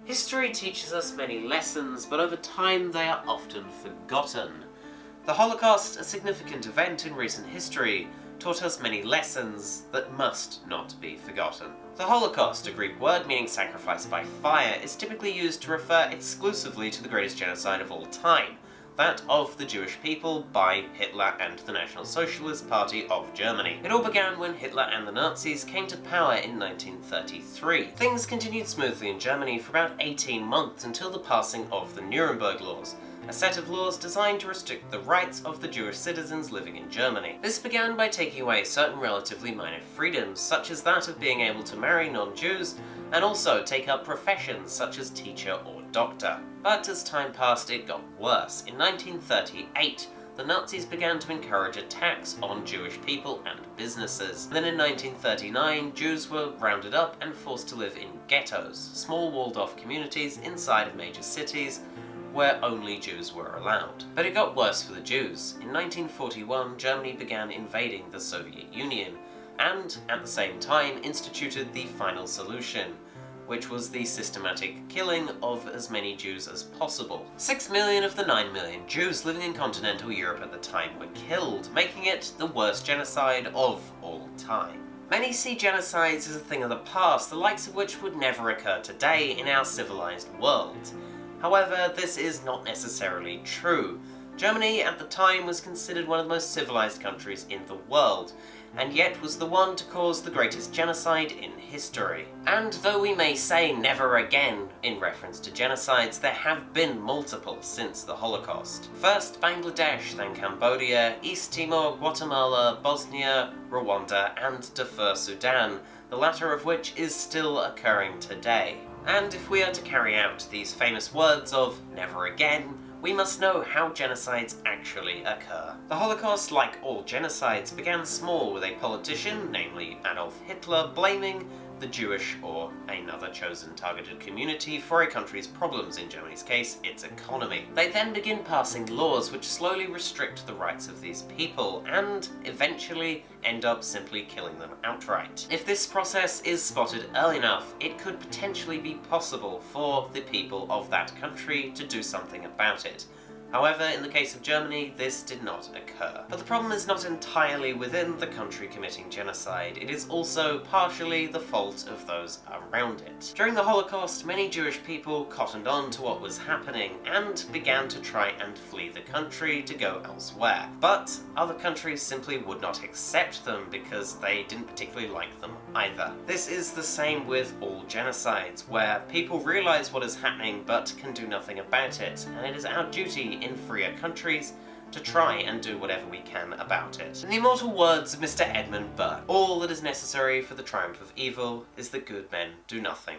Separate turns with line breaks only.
History teaches us many lessons, but over time they are often forgotten. The Holocaust, a significant event in recent history, taught us many lessons that must not be forgotten. The Holocaust, a Greek word meaning sacrifice by fire, is typically used to refer exclusively to the greatest genocide of all time, that of the Jewish people by Hitler and the National Socialist Party of Germany. It all began when Hitler and the Nazis came to power in 1933. Things continued smoothly in Germany for about 18 months until the passing of the Nuremberg Laws, a set of laws designed to restrict the rights of the Jewish citizens living in Germany. This began by taking away certain relatively minor freedoms, such as that of being able to marry non-Jews, and also take up professions such as teacher or doctor. But as time passed, it got worse. In 1938, the Nazis began to encourage attacks on Jewish people and businesses. Then in 1939, Jews were rounded up and forced to live in ghettos, small walled-off communities inside of major cities, where only Jews were allowed. But it got worse for the Jews. In 1941, Germany began invading the Soviet Union, and, at the same time, instituted the final solution, which was the systematic killing of as many Jews as possible. 6 million of the 9 million Jews living in continental Europe at the time were killed, making it the worst genocide of all time. Many see genocides as a thing of the past, the likes of which would never occur today in our civilized world. However, this is not necessarily true. Germany at the time was considered one of the most civilized countries in the world, and yet was the one to cause the greatest genocide in history. And though we may say never again in reference to genocides, there have been multiple since the Holocaust. First Bangladesh, then Cambodia, East Timor, Guatemala, Bosnia, Rwanda, and Darfur, Sudan, the latter of which is still occurring today. And if we are to carry out these famous words of never again, we must know how genocides actually occur. The Holocaust, like all genocides, began small with a politician, namely Adolf Hitler, blaming the Jewish or another chosen targeted community for a country's problems, in Germany's case, its economy. They then begin passing laws which slowly restrict the rights of these people, and eventually end up simply killing them outright. If this process is spotted early enough, it could potentially be possible for the people of that country to do something about it. However, in the case of Germany, this did not occur. But the problem is not entirely within the country committing genocide, it is also partially the fault of those around it. During the Holocaust, many Jewish people cottoned on to what was happening and began to try and flee the country to go elsewhere. But other countries simply would not accept them because they didn't particularly like them either. This is the same with all genocides, where people realize what is happening but can do nothing about it, and it is our duty in freer countries to try and do whatever we can about it. In the immortal words of Mr. Edmund Burke, all that is necessary for the triumph of evil is that good men do nothing.